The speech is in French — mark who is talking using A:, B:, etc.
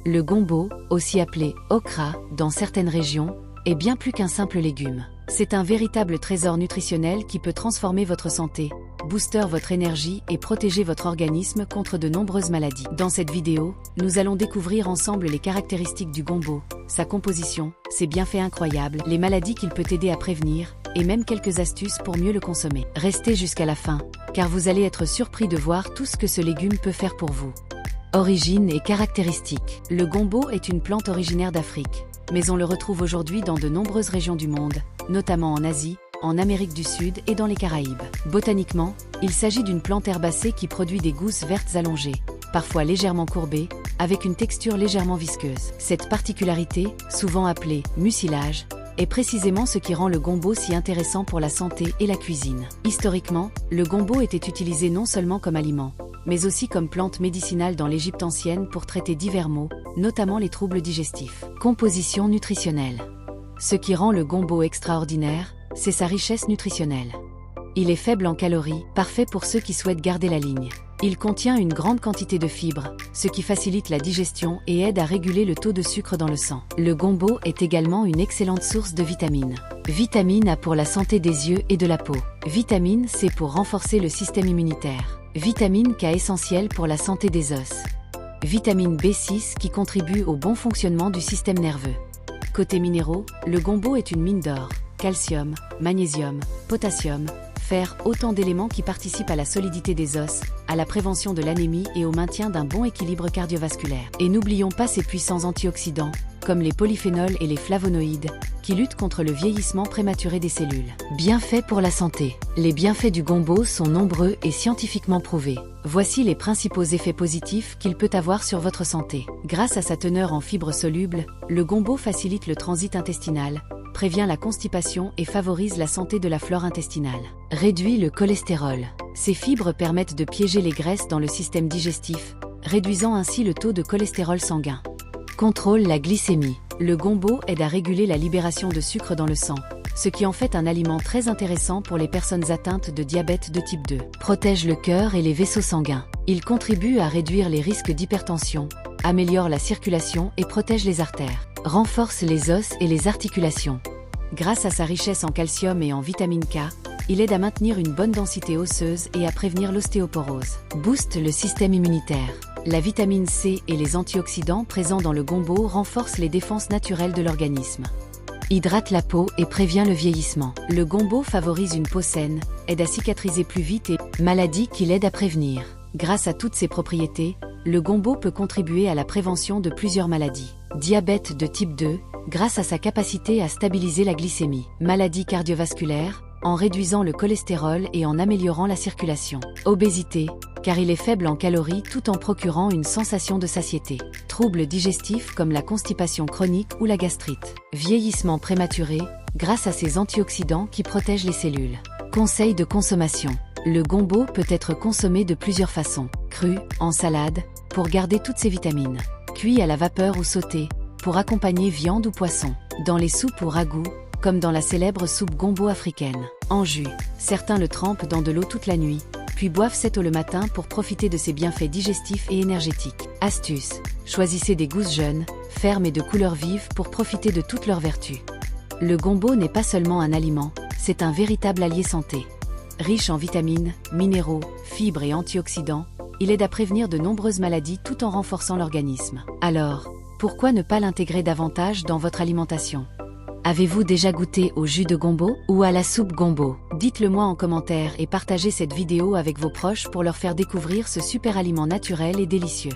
A: Le gombo, aussi appelé okra dans certaines régions, est bien plus qu'un simple légume. C'est un véritable trésor nutritionnel qui peut transformer votre santé, booster votre énergie et protéger votre organisme contre de nombreuses maladies. Dans cette vidéo, nous allons découvrir ensemble les caractéristiques du gombo, sa composition, ses bienfaits incroyables, les maladies qu'il peut aider à prévenir, et même quelques astuces pour mieux le consommer. Restez jusqu'à la fin, car vous allez être surpris de voir tout ce que ce légume peut faire pour vous. Origine et caractéristiques. Le gombo est une plante originaire d'Afrique, mais on le retrouve aujourd'hui dans de nombreuses régions du monde, notamment en Asie, en Amérique du Sud et dans les Caraïbes. Botaniquement, il s'agit d'une plante herbacée qui produit des gousses vertes allongées, parfois légèrement courbées, avec une texture légèrement visqueuse. Cette particularité, souvent appelée mucilage, est précisément ce qui rend le gombo si intéressant pour la santé et la cuisine. Historiquement, le gombo était utilisé non seulement comme aliment, mais aussi comme plante médicinale dans l'Égypte ancienne pour traiter divers maux, notamment les troubles digestifs. Composition nutritionnelle. Ce qui rend le gombo extraordinaire, c'est sa richesse nutritionnelle. Il est faible en calories, parfait pour ceux qui souhaitent garder la ligne. Il contient une grande quantité de fibres, ce qui facilite la digestion et aide à réguler le taux de sucre dans le sang. Le gombo est également une excellente source de vitamines. Vitamine A pour la santé des yeux et de la peau. Vitamine C pour renforcer le système immunitaire. Vitamine K essentielle pour la santé des os. Vitamine B6 qui contribue au bon fonctionnement du système nerveux. Côté minéraux, le gombo est une mine d'or, calcium, magnésium, potassium, fer, autant d'éléments qui participent à la solidité des os, à la prévention de l'anémie et au maintien d'un bon équilibre cardiovasculaire. Et n'oublions pas ses puissants antioxydants, comme les polyphénols et les flavonoïdes, qui luttent contre le vieillissement prématuré des cellules. Bienfaits pour la santé. Les bienfaits du gombo sont nombreux et scientifiquement prouvés. Voici les principaux effets positifs qu'il peut avoir sur votre santé. Grâce à sa teneur en fibres solubles, le gombo facilite le transit intestinal, prévient la constipation et favorise la santé de la flore intestinale. Réduit le cholestérol. Ces fibres permettent de piéger les graisses dans le système digestif, réduisant ainsi le taux de cholestérol sanguin. Contrôle la glycémie. Le gombo aide à réguler la libération de sucre dans le sang, ce qui en fait un aliment très intéressant pour les personnes atteintes de diabète de type 2. Protège le cœur et les vaisseaux sanguins. Il contribue à réduire les risques d'hypertension, améliore la circulation et protège les artères. Renforce les os et les articulations. Grâce à sa richesse en calcium et en vitamine K, il aide à maintenir une bonne densité osseuse et à prévenir l'ostéoporose. Booste le système immunitaire. La vitamine C et les antioxydants présents dans le gombo renforcent les défenses naturelles de l'organisme. Hydrate la peau et prévient le vieillissement. Le gombo favorise une peau saine, aide à cicatriser plus vite et maladies qu'il aide à prévenir. Grâce à toutes ces propriétés, le gombo peut contribuer à la prévention de plusieurs maladies. Diabète de type 2, grâce à sa capacité à stabiliser la glycémie. Maladies cardiovasculaires, en réduisant le cholestérol et en améliorant la circulation. Obésité, car il est faible en calories tout en procurant une sensation de satiété. Troubles digestifs comme la constipation chronique ou la gastrite. Vieillissement prématuré, grâce à ses antioxydants qui protègent les cellules. Conseils de consommation. Le gombo peut être consommé de plusieurs façons. Cru, en salade, pour garder toutes ses vitamines. Cuit à la vapeur ou sauté, pour accompagner viande ou poisson. Dans les soupes ou ragoûts, comme dans la célèbre soupe gombo africaine. En jus, certains le trempent dans de l'eau toute la nuit, puis boivent cette eau le matin pour profiter de ses bienfaits digestifs et énergétiques. Astuce: choisissez des gousses jeunes, fermes et de couleur vive pour profiter de toutes leurs vertus. Le gombo n'est pas seulement un aliment, c'est un véritable allié santé. Riche en vitamines, minéraux, fibres et antioxydants, il aide à prévenir de nombreuses maladies tout en renforçant l'organisme. Alors, pourquoi ne pas l'intégrer davantage dans votre alimentation ? Avez-vous déjà goûté au jus de gombo ou à la soupe gombo? Dites-le moi en commentaire et partagez cette vidéo avec vos proches pour leur faire découvrir ce super aliment naturel et délicieux.